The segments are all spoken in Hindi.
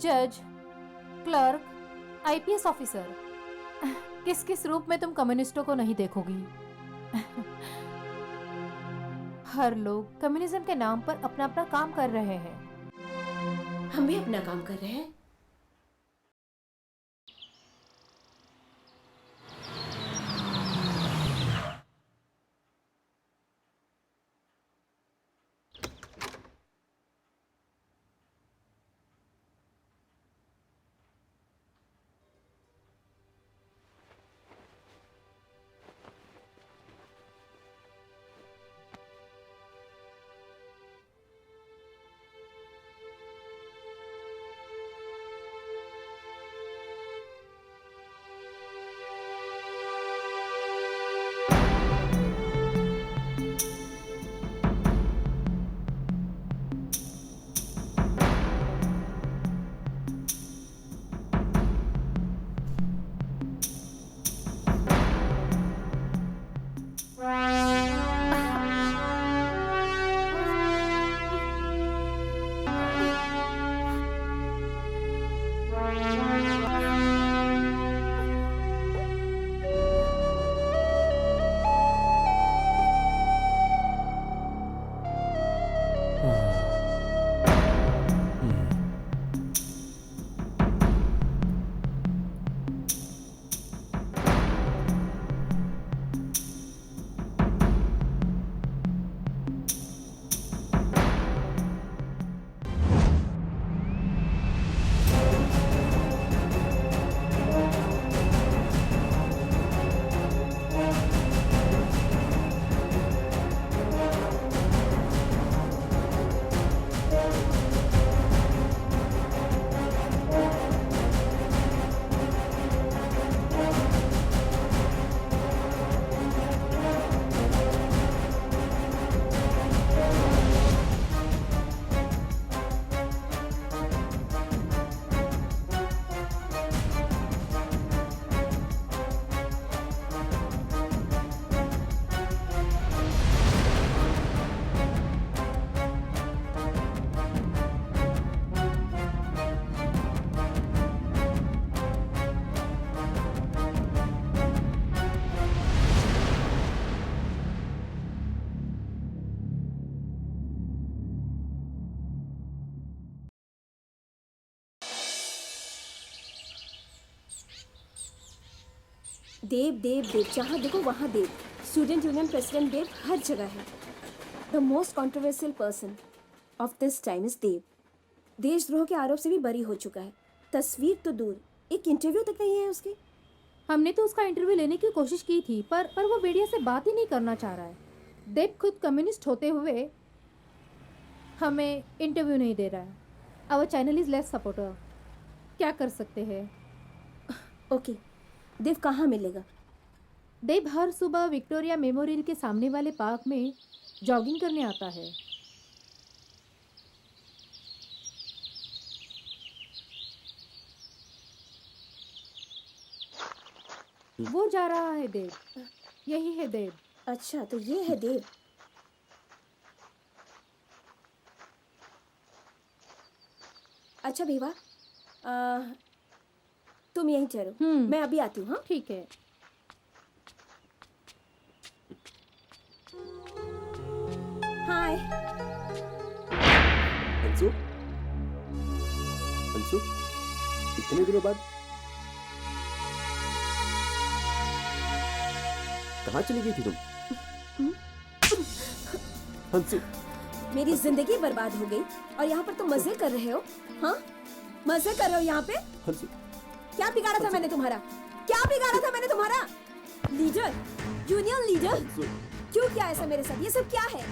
जज, क्लर्क, आईपीएस ऑफिसर, किस किस रूप में तुम कम्युनिस्टों को नहीं देखोगी। हर लोग कम्युनिज्म के नाम पर अपना अपना काम कर रहे हैं। हम भी अपना काम कर रहे हैं। देव देव देव, जहाँ देखो वहाँ Dev. Student union president Dev हर जगह है। The most controversial person of this time is Dev. देशद्रोह के आरोप से भी बरी हो चुका है। तस्वीर तो दूर, एक इंटरव्यू तक नहीं है उसकी। हमने तो उसका इंटरव्यू लेने की कोशिश की थी, पर वो मीडिया से बात ही नहीं करना चाह रहा है। देव खुद कम्युनिस्ट होते हुए हमें इंटरव्यू नहीं दे रहा है। Our channel is less supporter. क्या कर सकते हैं? ओके, देव कहाँ मिलेगा? देव हर सुबह विक्टोरिया मेमोरियल के सामने वाले पार्क में जॉगिंग करने आता है। वो जा रहा है देव। यही है देव। अच्छा, तो ये है देव। अच्छा भीवा, तुम यहीं ठहरो, मैं अभी आती हूँ। हाँ ठीक है। हाय। अंशु, अंशु, इतने दिनों बाद कहाँ चली गई थी तुम? अंशु, मेरी जिंदगी बर्बाद हो गई और यहाँ पर तुम मजे कर रहे हो। हाँ, मजे कर रहे हो यहाँ पे। अंशु, क्या बिगाड़ा था मैंने तुम्हारा? क्या बिगाड़ा था मैंने तुम्हारा? लीडर, यूनियन लीडर, हंसू क्यों किया ऐसा मेरे साथ? ये सब क्या है?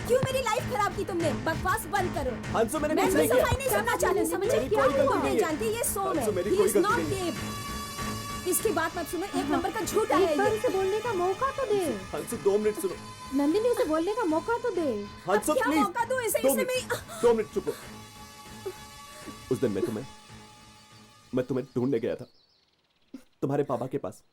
क्यों मेरी लाइफ खराब की तुमने? बकवास बंद करो। हंसू मैंने मैं कुछ कोई नहीं किया। सफाई नहीं सुनना चाहती, समझे? मेरी क्या कोई गलती तुम नहीं नहीं है। जानती? ये सोम है। हंसू, मेरी He कोई is गलती not नहीं Dave। इसकी बात मत सुनो, एक नंबर का झूठा है एक बार ये। उसे बोलने का मौका तो दे। हंसू 2 मिनट सुनो। नंदिनी उसे बोलने का मौका तो दे। हंसू क्या प्लीज मौका दूं इसे? 2 इसे मिनट मैं 2 मिनट चुप हो। उस दिन मैं तुम्हें ढूंढने गया था तुम्हारे पापा के पास,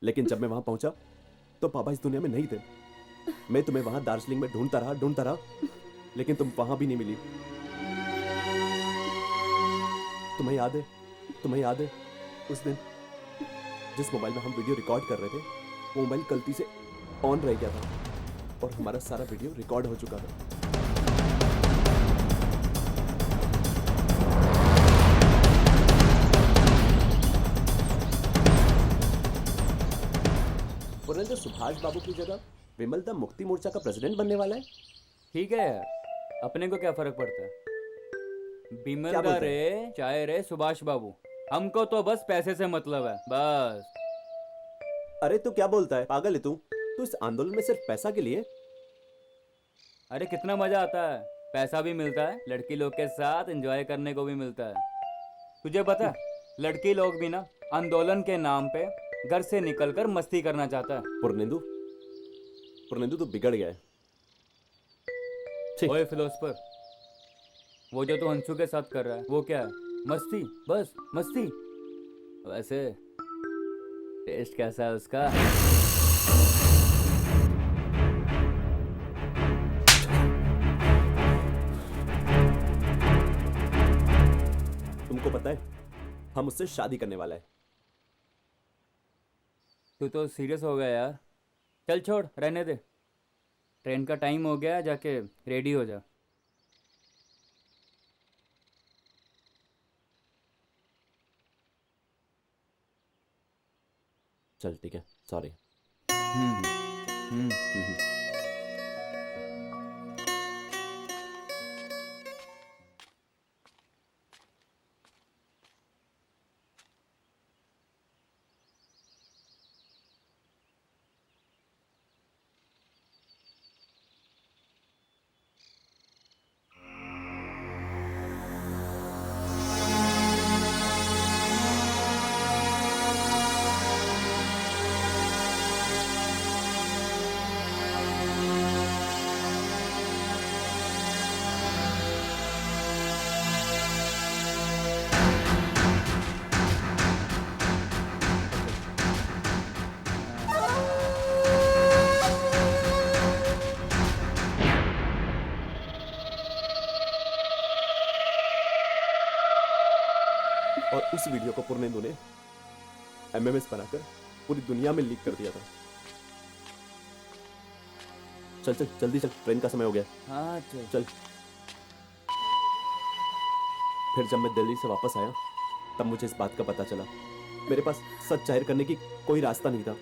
लेकिन जब मैं वहां पहुंचा तो पापा इस दुनिया में नहीं थे। मैं तुम्हें वहां दार्जिलिंग में ढूंढता रहा, लेकिन तुम वहां भी नहीं मिली। तुम्हें याद है उस दिन जिस मोबाइल में हम वीडियो रिकॉर्ड कर रहे थे, वो मोबाइल गलती से ऑन रह गया था और हमारा सारा वीडियो रिकॉर्ड हो चुका था। पुरंदर सुभाष बाबू की जगह विमल दा मुक्ति मोर्चा का प्रेसिडेंट बनने वाला है। ठीक है यार, अपने को क्या फर्क पड़ता है? बिमल क्या का बोलते रे चाहे रे सुभाष बाबू, हमको तो बस पैसे से मतलब है, बस। अरे तू क्या बोलता है, पागल है तू इस आंदोलन में सिर्फ पैसा के लिए? अरे कितना मजा आता है, पैसा भी मिलता है, लड़की लोग के साथ एंजॉय करने को भी मिलता है। तुझे पता, लड़की लोग भी ना आंदोलन के नाम पे घर से निकलकर मस्ती करना चाहता है। पुरनिंदु तो बिगड़ गया है। ठीक। ओए फिलोसफर, वो जो तू हंसू के साथ कर रहा है वो क्या है? मस्ती, बस मस्ती। वैसे टेस्ट कैसा है उसका? तुमको पता है हम उससे शादी करने वाला है। तू तो सीरियस हो गया यार। चल छोड़, रहने दे। ट्रेन का टाइम हो गया, जाके रेडी हो जा। चल ठीक है, सॉरी। हम्म। और उस वीडियो को पुरनिंदु ने एमएमएस बनाकर पूरी दुनिया में लीक कर दिया था। चल चल जल्दी चल, ट्रेन का समय हो गया। हाँ चल। चल। फिर जब मैं दिल्ली से वापस आया तब मुझे इस बात का पता चला। मेरे पास सच जाहिर करने की कोई रास्ता नहीं था।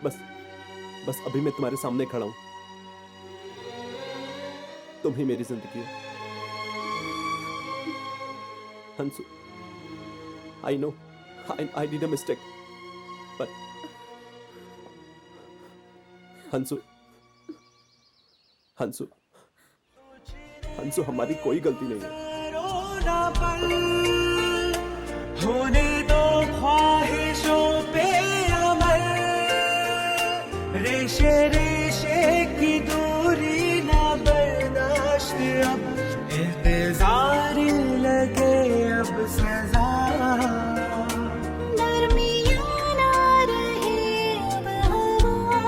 बस अभी मैं तुम्हारे सामने खड़ा हूं। तुम ही मेरी जिंदगी हो। हंसू, I know I did a mistake, but हंसू हमारी कोई गलती नहीं है। होने दो ख्वाहिशों पे अमल, रेशे रेशे की दूरी ना बर्दाश्त, अब इंतजार लगे अब सजा। दरमियाँ ना रहे अब हवा,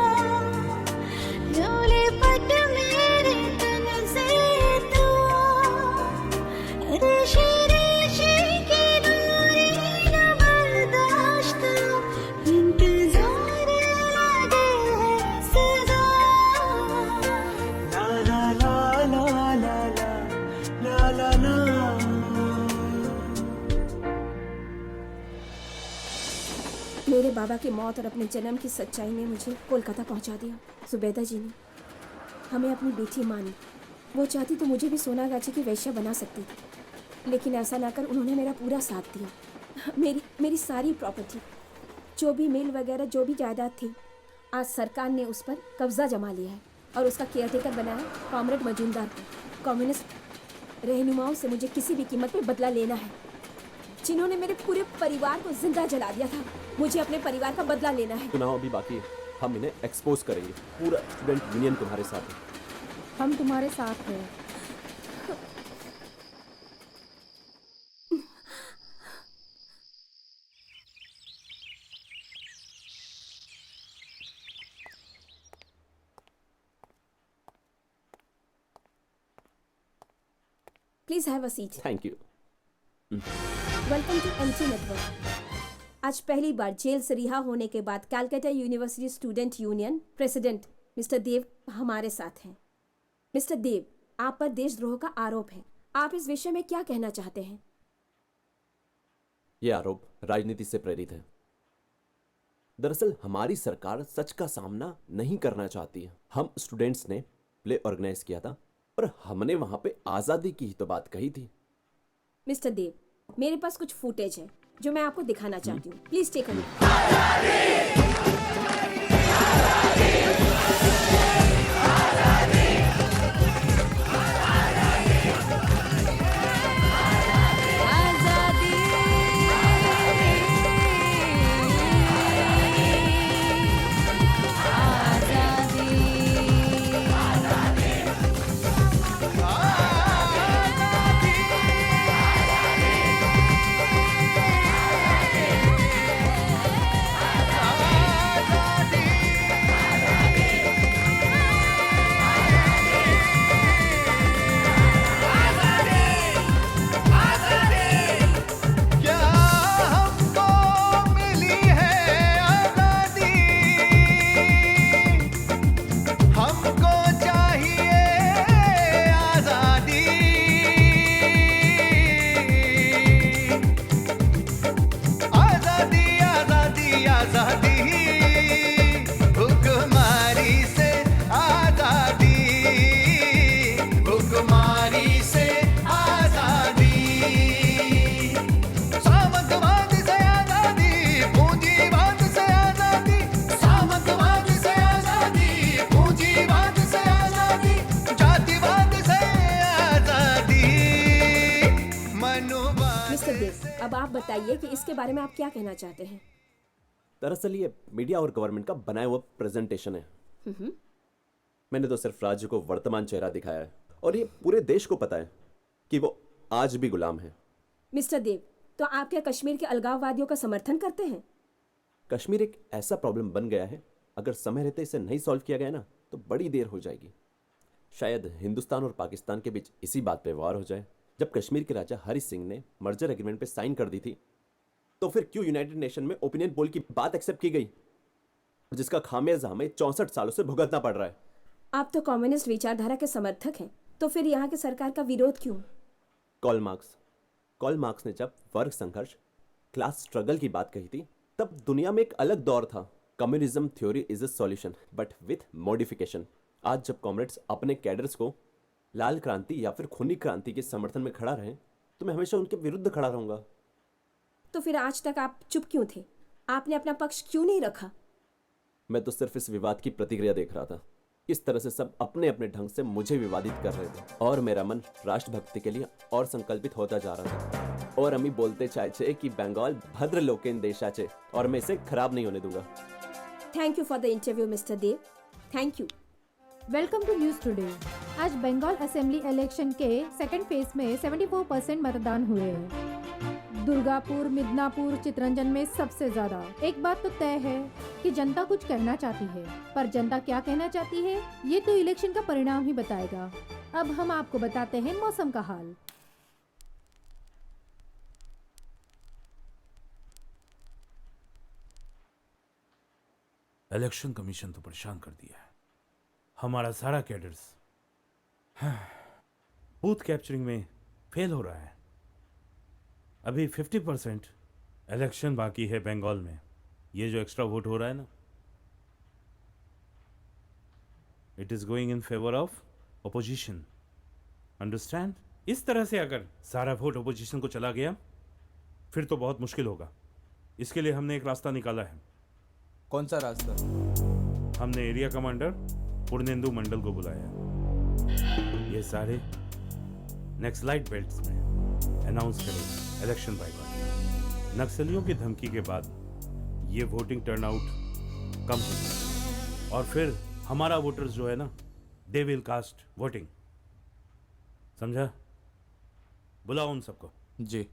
झोले पट मेरे तन से तो, रेशे रेशे की दूरी न बर्दाश्त, इंतजार लगे है सजा। ला ला ला ला ला ला ला ला। मेरे बाबा की मौत और अपने जन्म की सच्चाई ने मुझे कोलकाता पहुंचा दिया। सुबेदा जी ने हमें अपनी बेटी मानी। वो चाहती तो मुझे भी सोनागाछी की वैश्या बना सकती थी, लेकिन ऐसा ना कर उन्होंने मेरा पूरा साथ दिया। मेरी सारी प्रॉपर्टी जो भी मिल वगैरह जो भी जायदाद थी, आज सरकार ने उस पर कब्जा जमा लिया है और उसका केयरटेकर बनाया कॉमरेड मजूमदार को। कम्युनिस्ट रहनुमाओं से मुझे किसी भी कीमत पे बदला लेना है, जिन्होंने मेरे पूरे परिवार को जिंदा जला दिया था। मुझे अपने परिवार का बदला लेना है। चुनाव अभी बाकी है, हम इन्हें एक्सपोज करेंगे। पूरा स्टूडेंट यूनियन तुम्हारे साथ है। हम तुम्हारे साथ हैं। Please have a seat. Thank you. Welcome to MT network. आज पहली बार जेल से रिहा होने के बाद Calcutta university student union president mister Dev हमारे साथ हैं। मिस्टर देव, आप पर देशद्रोह का आरोप है। आप इस विषय में क्या कहना चाहते हैं? ये आरोप राजनीति से प्रेरित है। दरअसल हमारी सरकार सच का सामना नहीं करना चाहती है। हम स्टूडेंट्स ने प्ले ऑर्गेनाइज किया था और हमने वहां पे आजादी की ही तो बात कही थी। मिस्टर देव, मेरे पास कुछ फुटेज है जो मैं आपको दिखाना चाहती हूँ। Please take a look. क्या हमको मिली है आजादी, हमको चाहिए आजादी, आजादी आजादी आजादी, हुक्मरानी से आजादी, हुक्मरानी से आजादी, सामंतवाद से आजादी, पूंजीवाद से आजादी, सामंतवाद से आजादी, पूंजीवाद से आजादी, जातिवाद से आजादी, मनुवाद। मिस्टर देव, अब आप बताइए कि इसके बारे में आप क्या कहना चाहते हैं? दरअसल ये मीडिया और गवर्नमेंट का बनाया हुआ प्रेजेंटेशन है। मैंने तो सिर्फ राज्य को वर्तमान चेहरा दिखाया है और ये पूरे देश को पता है कि वो आज भी गुलाम है। मिस्टर देव, तो आप क्या कश्मीर के अलगाववादियों का समर्थन करते हैं? कश्मीर एक ऐसा प्रॉब्लम बन गया है, अगर समय रहते इसे नहीं सॉल्व किया गया ना तो बड़ी देर हो जाएगी। शायद हिंदुस्तान और पाकिस्तान के बीच इसी बात पे वार हो जाए। जब कश्मीर के राजा हरि सिंह ने मर्जर एग्रीमेंट पे साइन कर दी थी, तो फिर क्यों यूनाइटेड नेशन में ओपिनियन पोल की बात एक्सेप्ट की गई, जिसका खामियाजा हमें 64 सालों से भुगतना पड़ रहा है। आप तो कम्युनिस्ट विचारधारा के समर्थक हैं, तो फिर यहाँ की सरकार का विरोध क्यों? कॉल मार्क्स ने जब वर्ग संघर्ष, क्लास स्ट्रगल की बात कही थी, तब दुनिया में एक अलग दौर था। Communism theory is a solution but with modification. आज जब कॉमरेड्स अपने कैडर्स को लाल क्रांति या फिर खूनी क्रांति के समर्थन में खड़ा रहे, तो मैं हमेशा उनके विरुद्ध खड़ा रहूंगा। तो फिर आज तक आप चुप क्यों थे? आपने अपना पक्ष क्यों नहीं रखा? मैं तो सिर्फ इस विवाद की प्रतिक्रिया देख रहा था। इस तरह से सब अपने अपने ढंग से मुझे विवादित कर रहे थे और मेरा मन राष्ट्रभक्ति के लिए और संकल्पित होता जा रहा था। और अमी बोलते चाहे कि बंगाल भद्र लोकेन देशाचे, और मैं इसे खराब नहीं होने दूंगा। Thank you for the interview Mister Dev. Thank you. Welcome to news today. आज बंगाल असेंबली इलेक्शन के सेकंड फेज में 74% मतदान हुए हैं। दुर्गापुर, मिदनापुर, चितरंजन में सबसे ज्यादा। एक बात तो तय है कि जनता कुछ कहना चाहती है, पर जनता क्या कहना चाहती है ये तो इलेक्शन का परिणाम ही बताएगा। अब हम आपको बताते हैं मौसम का हाल। इलेक्शन कमीशन तो परेशान कर दिया है हमारा सारा कैडर्स। बूथ कैप्चरिंग में फेल हो रहा है। अभी 50% इलेक्शन बाकी है बंगाल में। ये जो एक्स्ट्रा वोट हो रहा है ना, it is going in favour of opposition. Understand? इस तरह से अगर सारा वोट ओपोजिशन को चला गया फिर तो बहुत मुश्किल होगा। इसके लिए हमने एक रास्ता निकाला है। कौन सा रास्ता? हमने एरिया कमांडर पूर्णेंदु मंडल को बुलाया। ये सारे नक्सलाइट बेल्ट्स में अनाउंस करेगा इलेक्शन बाइकॉट। नक्सलियों की धमकी के बाद ये वोटिंग टर्नआउट कम हो और फिर हमारा वोटर्स जो है ना, दे विल कास्ट वोटिंग। समझा? बुलाओ उन सबको। जी।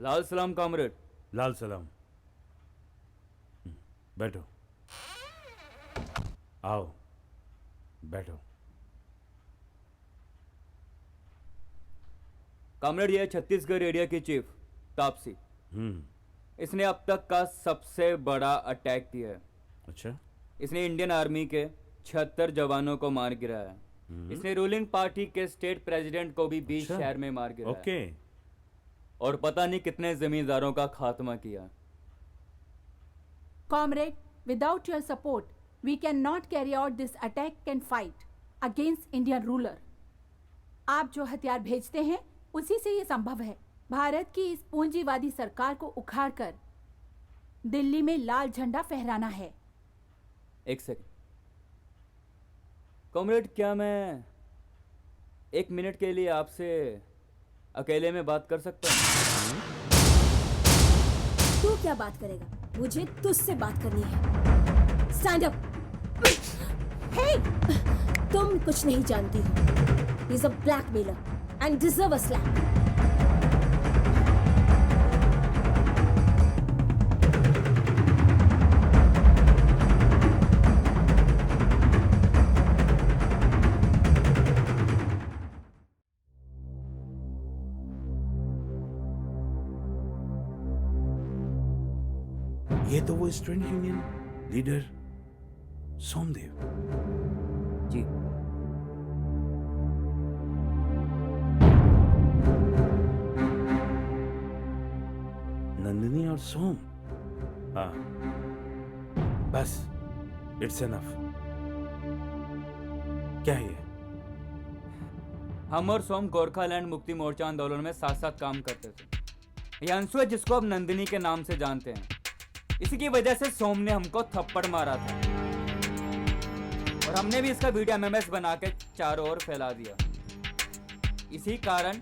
लाल सलाम कॉमरेड। लाल सलाम। बैठो, आओ बैठो। कॉमरेड, ये है छत्तीसगढ़ एरिया की चीफ तापसी। इसने अब तक का सबसे बड़ा अटैक किया है। अच्छा। इसने इंडियन आर्मी के 76 जवानों को मार गिराया है। इसने रूलिंग पार्टी के स्टेट प्रेसिडेंट को भी 20 अच्छा। शहर में मार गिराया है। ओके। और पता नहीं कितने जमींदारों का खात्मा किया। Comrade, without your support, we cannot carry out this attack and fight against Indian ruler. आप जो हथियार भेजते हैं उसी से ये संभव है। भारत की इस पूंजीवादी सरकार को उखाड़कर दिल्ली में लाल झंडा फहराना है। एक सेकंड कॉमरेड, क्या मैं 1 मिनट के लिए आपसे अकेले में बात कर सकता हूँ? तू क्या बात करेगा? मुझे तुझसे बात करनी है। Stand up. हे, तुम कुछ नहीं जानती हो। He's a blackmailer and deserve a slap. ये तो वो स्टूडेंट यूनियन लीडर सोमदेव। जी। नंदिनी और सोम। हाँ, बस इट्स एनफ। क्या है ये? हम और सोम गोरखालैंड मुक्ति मोर्चा आंदोलन में साथ साथ काम करते थे। ये अंशु है जिसको अब नंदिनी के नाम से जानते हैं। इसी की वजह से सोम ने हमको थप्पड़ मारा था और हमने भी इसका वीडियो एमएमएस बना के चारों ओर फैला दिया। इसी कारण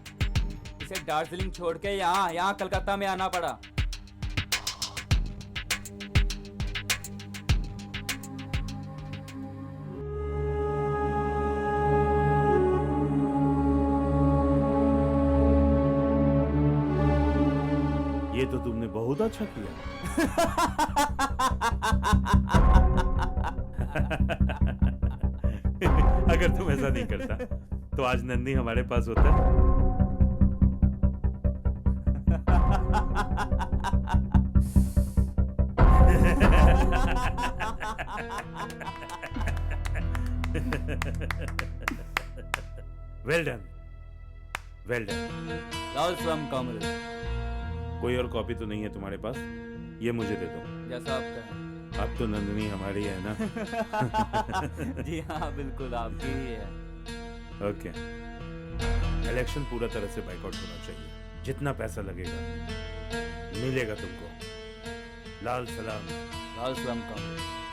इसे दार्जिलिंग छोड़ के यहाँ कलकत्ता में आना पड़ा। ये तो तुमने बहुत अच्छा किया। अगर तुम ऐसा नहीं करता तो आज नंदी हमारे पास होता। Well done, well done. लाल सलाम कॉमरेड। कोई और कॉपी तो नहीं है तुम्हारे पास? ये मुझे दे दो। जैसा आपका है। अब तो नंदिनी हमारी है ना? जी हाँ, बिल्कुल आपकी ही है। ओके। इलेक्शन पूरा तरह से बाइकआउट होना चाहिए। जितना पैसा लगेगा मिलेगा तुमको। लाल सलाम। लाल सलाम कॉमरेड।